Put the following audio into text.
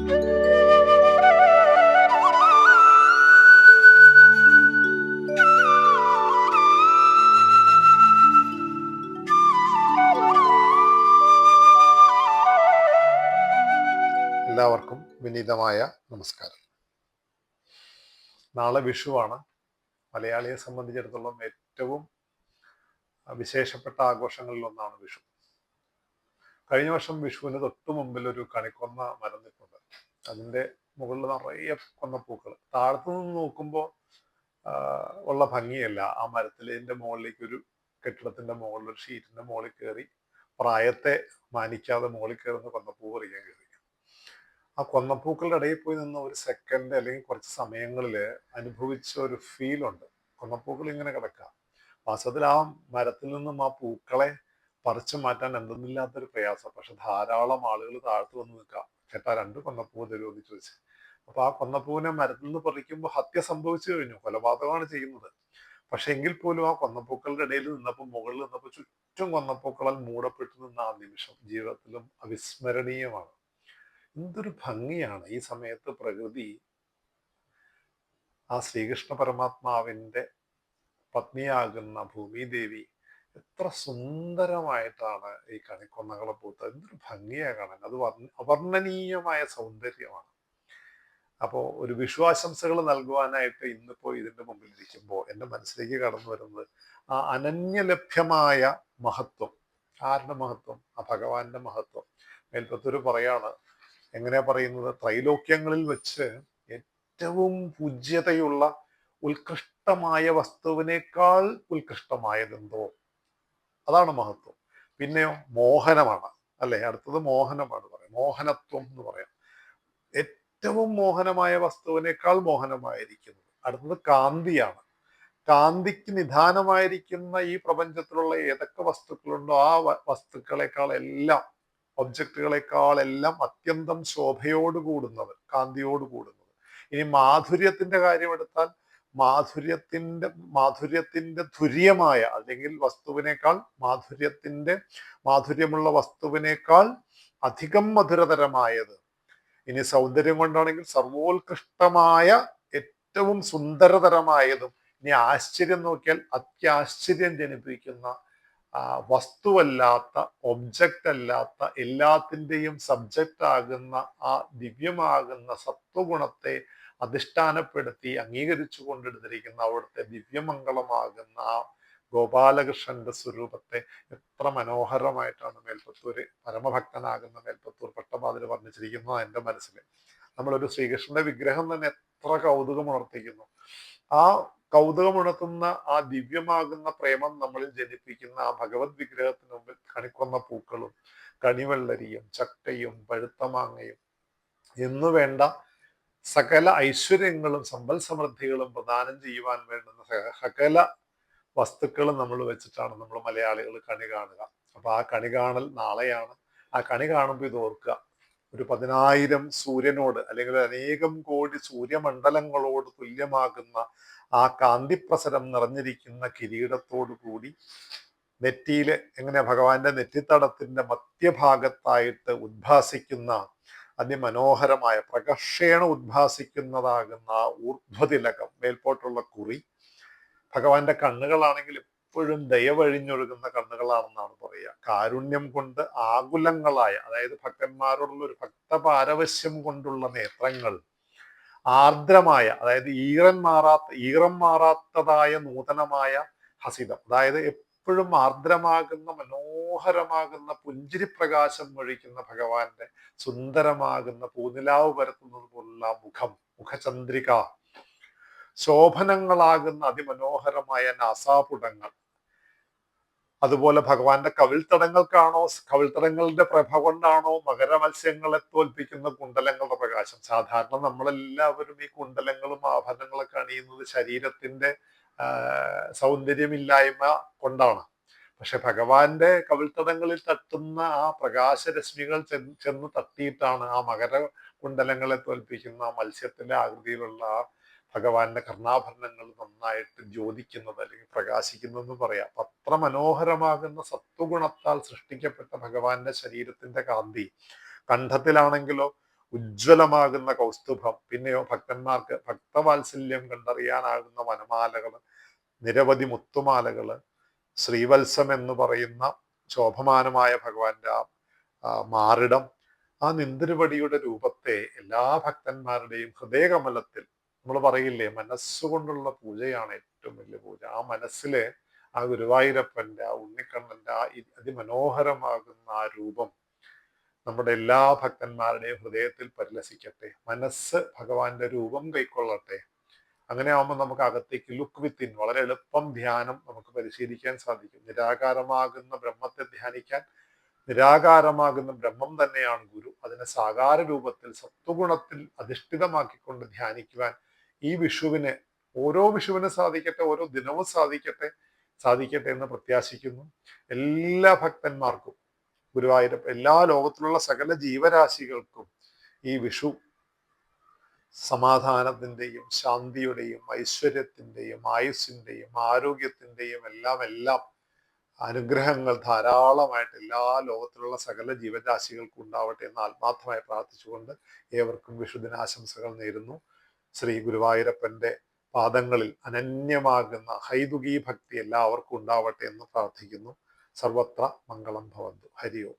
എല്ലാവർക്കും വിനീതമായ നമസ്കാരം. നാളെ വിഷുവാണ്. മലയാളിയെ സംബന്ധിച്ചിടത്തോളം ഏറ്റവും വിശേഷപ്പെട്ട ആഘോഷങ്ങളിൽ ഒന്നാണ് വിഷു. കഴിഞ്ഞ വർഷം വിഷുവിന് തൊട്ടു മുമ്പിൽ ഒരു കണിക്കൊന്ന മരം നിൽപ്പുണ്ട്. അതിൻ്റെ മുകളിൽ നിറയെ കൊന്നപ്പൂക്കൾ. താഴത്തു നിന്ന് നോക്കുമ്പോൾ ഉള്ള ഭംഗിയല്ല. ആ മരത്തിൻ്റെ മുകളിലേക്ക് ഒരു കെട്ടിടത്തിന്റെ മുകളിൽ ഒരു ഷീറ്റിന്റെ മുകളിൽ കയറി പ്രായത്തെ മാനിക്കാതെ മുകളിൽ കയറുന്ന കൊന്നപ്പൂ പറിക്കാൻ കയറി. ആ കൊന്നപ്പൂക്കളുടെ ഇടയിൽ പോയി നിന്ന് ഒരു സെക്കൻഡ് അല്ലെങ്കിൽ കുറച്ച് സമയങ്ങളിൽ അനുഭവിച്ച ഒരു ഫീലുണ്ട്. കൊന്നപ്പൂക്കൾ ഇങ്ങനെ കിടക്കുക. വാസ്തവത്തിൽ ആ മരത്തിൽ നിന്നും ആ പൂക്കളെ പറിച്ചു മാറ്റാൻ എന്തെന്നില്ലാത്തൊരു പ്രയാസം. പക്ഷെ ധാരാളം ആളുകൾ താഴ്ത്തു വന്ന് നിൽക്കുക. ചേട്ടാ 2 കൊന്നപ്പൂ തരുമോ എന്ന് ചോദിച്ചു. അപ്പൊ ആ കൊന്നപ്പൂവിനെ മരത്തിൽ നിന്ന് പറിക്കുമ്പോൾ ഹത്യ സംഭവിച്ചു കഴിഞ്ഞു. കൊലപാതകമാണ് ചെയ്യുന്നത്. പക്ഷെ എങ്കിൽ പോലും ആ കൊന്നപ്പൂക്കളുടെ ഇടയിൽ നിന്നപ്പോൾ, മുകളിൽ നിന്നപ്പോൾ ചുറ്റും കൊന്നപ്പൂക്കളാൽ മൂടപ്പെട്ടു നിന്ന ആ നിമിഷം ജീവിതത്തിലും അവിസ്മരണീയമാണ്. എന്തൊരു ഭംഗിയാണ് ഈ സമയത്ത് പ്രകൃതി ആ ശ്രീകൃഷ്ണ പരമാത്മാവിൻ്റെ പത്നിയാകുന്ന ഭൂമിദേവി എത്ര സുന്ദരമായിട്ടാണ് ഈ കണിക്കൊന്നകളെ പൂത്തത്. എന്തൊരു ഭംഗിയാണ് കാണാൻ. അത് അവർണ്ണനീയമായ സൗന്ദര്യമാണ്. അപ്പോൾ ഒരു വിശ്വാസംസകൾ നൽകുവാനായിട്ട് ഇന്നിപ്പോൾ ഇതിൻ്റെ മുമ്പിൽ ഇരിക്കുമ്പോൾ എൻ്റെ മനസ്സിലേക്ക് കടന്നു വരുന്നത് ആ അനന്യലഭ്യമായ മഹത്വം. ആരുടെ മഹത്വം? ആ ഭഗവാന്റെ മഹത്വം. മേൽപ്പത്തൂർ പറയാണ്, എങ്ങനെയാ പറയുന്നത്? ത്രൈലോക്യങ്ങളിൽ വെച്ച് ഏറ്റവും പൂജ്യതയുള്ള ഉത്കൃഷ്ടമായ വസ്തുവിനേക്കാൾ ഉത്കൃഷ്ടമായതെന്തോ അതാണ് മഹത്വം. പിന്നെയോ മോഹനമാണ്, അല്ലെ? അടുത്തത് മോഹനമാണ് പറയാം. മോഹനത്വം എന്ന് പറയാം. ഏറ്റവും മോഹനമായ വസ്തുവിനേക്കാൾ മോഹനമായിരിക്കുന്നത്. അടുത്തത് കാന്തിയാണ്. കാന്തിക്ക് നിധാനമായിരിക്കുന്ന ഈ പ്രപഞ്ചത്തിലുള്ള ഏതൊക്കെ വസ്തുക്കളുണ്ടോ ആ വസ്തുക്കളെക്കാൾ എല്ലാം, ഒബ്ജക്റ്റുകളെക്കാളെല്ലാം അത്യന്തം ശോഭയോട് കൂടുന്നത്, കാന്തിയോട് കൂടുന്നത്. ഇനി മാധുര്യത്തിന്റെ കാര്യം എടുത്താൽ മാധുര്യത്തിന്റെ തുര്യമായ, അല്ലെങ്കിൽ വസ്തുവിനേക്കാൾ മാധുര്യമുള്ള വസ്തുവിനേക്കാൾ അധികം മധുരതരമായത്. ഇനി സൗന്ദര്യം കൊണ്ടാണെങ്കിൽ സർവോത്കൃഷ്ടമായ ഏറ്റവും സുന്ദരതരമായതും. ഇനി ആശ്ചര്യം നോക്കിയാൽ അത്യാശ്ചര്യം ജനിപ്പിക്കുന്ന വസ്തുവല്ലാത്ത, ഒബ്ജക്റ്റ് അല്ലാത്ത, എല്ലാത്തിൻ്റെയും സബ്ജക്റ്റ് ആകുന്ന ആ ദിവ്യമാകുന്ന സത്വഗുണത്തെ അധിഷ്ഠാനപ്പെടുത്തി അംഗീകരിച്ചു കൊണ്ടെടുത്തിരിക്കുന്ന അവിടുത്തെ ദിവ്യമംഗളമാകുന്ന ആ ഗോപാലകൃഷ്ണന്റെ സ്വരൂപത്തെ എത്ര മനോഹരമായിട്ടാണ് മേൽപ്പത്തൂര്, പരമഭക്തനാകുന്ന മേൽപ്പത്തൂർ പട്ടപാതിര് വർണ്ണിച്ചിരിക്കുന്നത് എൻ്റെ മനസ്സിൽ. നമ്മളൊരു ശ്രീകൃഷ്ണന്റെ വിഗ്രഹം തന്നെ എത്ര കൗതുകം ഉണർത്തിക്കുന്നു. ആ കൗതുകമുണർത്തുന്ന ആ ദിവ്യമാകുന്ന പ്രേമം നമ്മളിൽ ജനിപ്പിക്കുന്ന ആ ഭഗവത് വിഗ്രഹത്തിന് മുമ്പിൽ കണിക്കൊന്ന പൂക്കളും കണിവെള്ളരിയും ചക്കയും പഴുത്ത മാങ്ങയും എന്നു വേണ്ട സകല ഐശ്വര്യങ്ങളും സമ്പൽ സമൃദ്ധികളും പ്രദാനം ചെയ്യുവാൻ വേണ്ടുന്ന സകല വസ്തുക്കളും നമ്മൾ വെച്ചിട്ടാണ് നമ്മൾ മലയാളികൾ കണി കാണുക. അപ്പൊ ആ കണി കാണൽ നാളെയാണ്. ആ കണി കാണുമ്പോൾ ഇത് ഓർക്കുക, ഒരു 10,000 സൂര്യനോട്, അല്ലെങ്കിൽ അനേകം കോടി സൂര്യമണ്ഡലങ്ങളോട് തുല്യമാകുന്ന ആ കാന്തിപ്രസരം നിറഞ്ഞിരിക്കുന്ന കിരീടത്തോടു കൂടി നെറ്റിയില്, എങ്ങനെയാ, ഭഗവാന്റെ നെറ്റിത്തടത്തിന്റെ മധ്യഭാഗത്തായിട്ട് ഉദ്ഭാസിക്കുന്ന അതിമനോഹരമായ പ്രകർഷേണ ഉദ്ഭാസിക്കുന്നതാകുന്ന ആ ഊർധ്വതിലകം, മേൽപോട്ടുള്ള കുറി. ഭഗവാന്റെ കണ്ണുകളാണെങ്കിൽ എപ്പോഴും ദയവഴിഞ്ഞൊഴുകുന്ന കണ്ണുകളാണെന്നാണ് പറയുക. കാരുണ്യം കൊണ്ട് ആകുലങ്ങളായ, അതായത് ഭക്തന്മാരോടുള്ള ഒരു ഭക്തപാരവശ്യം കൊണ്ടുള്ള നേത്രങ്ങൾ. ആർദ്രമായ, അതായത് ഈറം മാറാത്തതായ നൂതനമായ ഹസിതം, അതായത് എപ്പോഴും ആർദ്രമാകുന്ന മനോഹരമാകുന്ന പുഞ്ചിരി പ്രകാശം ഒഴിക്കുന്ന ഭഗവാന്റെ സുന്ദരമാകുന്ന പൂനിലാവ് പരത്തുന്നത് പോലുള്ള മുഖം, മുഖചന്ദ്രിക, ശോഭനങ്ങളാകുന്ന അതിമനോഹരമായ നാസാപുടങ്ങൾ. അതുപോലെ ഭഗവാന്റെ കവിൾത്തടങ്ങളുടെ പ്രഭ കൊണ്ടാണോ മകരമത്സ്യങ്ങളെ തോൽപ്പിക്കുന്ന കുണ്ടലങ്ങളുടെ പ്രകാശം. സാധാരണ നമ്മളെല്ലാവരും ഈ കുണ്ടലങ്ങളും ആഭരണങ്ങളൊക്കെ അണിയുന്നത് ശരീരത്തിന്റെ സൗന്ദര്യമില്ലായ്മ കൊണ്ടാണ്. പക്ഷെ ഭഗവാന്റെ കവിൾത്തടങ്ങളിൽ തട്ടുന്ന ആ പ്രകാശരശ്മികൾ ചെന്ന് തട്ടിയിട്ടാണ് ആ മകര കുണ്ടലങ്ങളെ തോൽപ്പിക്കുന്ന മത്സ്യത്തിന്റെ ആകൃതിയിലുള്ള ആ ഭഗവാന്റെ കർണാഭരണങ്ങൾ നന്നായിട്ട് ജ്യോതിക്കുന്നത്, അല്ലെങ്കിൽ പ്രകാശിക്കുന്നതെന്ന് പറയാം. അത്ര മനോഹരമാകുന്ന സത്വഗുണത്താൽ സൃഷ്ടിക്കപ്പെട്ട ഭഗവാന്റെ ശരീരത്തിന്റെ കാന്തി. കണ്ഠത്തിലാണെങ്കിലോ ഉജ്ജ്വലമാകുന്ന കൗസ്തുഭം, പിന്നെയോ ഭക്തന്മാർക്ക് ഭക്തവാത്സല്യം കണ്ടറിയാനാകുന്ന വനമാലകൾ, നിരവധി മുത്തുമാലകള്, ശ്രീവത്സം എന്ന് പറയുന്ന ശോഭമാനമായ ഭഗവാന്റെ മാറിടം, ആ നിന്തിരുവടിയുടെ രൂപത്തെ എല്ലാ ഭക്തന്മാരുടെയും ഹൃദയകമലത്തിൽ, നമ്മൾ പറയില്ലേ മനസ്സുകൊണ്ടുള്ള പൂജയാണ് ഏറ്റവും വലിയ പൂജ. ആ മനസ്സിലെ ആ ഗുരുവായൂരപ്പന്റെ, ആ ഉണ്ണിക്കണ്ണന്റെ ആ അതിമനോഹരമാകുന്ന ആ രൂപം നമ്മുടെ എല്ലാ ഭക്തന്മാരുടെയും ഹൃദയത്തിൽ പരിലസിക്കട്ടെ. മനസ്സ് ഭഗവാന്റെ രൂപം കൈക്കൊള്ളട്ടെ. അങ്ങനെ ആവുമ്പോൾ നമുക്ക് അകത്തേക്ക് ലുക്ക് വിത്തിൻ വളരെ എളുപ്പം ധ്യാനം നമുക്ക് പരിശീലിക്കാൻ സാധിക്കും. നിരാകാരമാകുന്ന ബ്രഹ്മത്തെ ധ്യാനിക്കാൻ, നിരാകാരമാകുന്ന ബ്രഹ്മം തന്നെയാണ് ഗുരു. അതിനെ സാകാര രൂപത്തിൽ സത്വഗുണത്തിൽ അധിഷ്ഠിതമാക്കിക്കൊണ്ട് ധ്യാനിക്കുവാൻ ഈ വിഷുവിന്, ഓരോ വിഷുവിന് സാധിക്കട്ടെ, ഓരോ ദിനവും സാധിക്കട്ടെ എന്ന് പ്രത്യാശിക്കുന്നു. എല്ലാ ഭക്തന്മാർക്കും ഗുരുവായൂരപ്പ, എല്ലാ ലോകത്തിലുള്ള സകല ജീവരാശികൾക്കും ഈ വിഷു സമാധാനത്തിന്റെയും ശാന്തിയുടെയും ഐശ്വര്യത്തിന്റെയും ആയുസ്സിന്റെയും ആരോഗ്യത്തിന്റെയും എല്ലാം അനുഗ്രഹങ്ങൾ ധാരാളമായിട്ട് എല്ലാ ലോകത്തിലുള്ള സകല ജീവരാശികൾക്കും ഉണ്ടാവട്ടെ എന്ന് ആത്മാർത്ഥമായി പ്രാർത്ഥിച്ചുകൊണ്ട് ഏവർക്കും വിഷുദിനാശംസകൾ നേരുന്നു. ശ്രീ ഗുരുവായൂരപ്പന്റെ പാദങ്ങളിൽ അനന്യമാകുന്ന ഹൈതുകീ ഭക്തി എല്ലാവർക്കും ഉണ്ടാവട്ടെ എന്ന് പ്രാർത്ഥിക്കുന്നു. സർവത്ര മംഗളം ഭവന്തു. ഹരി ഓം.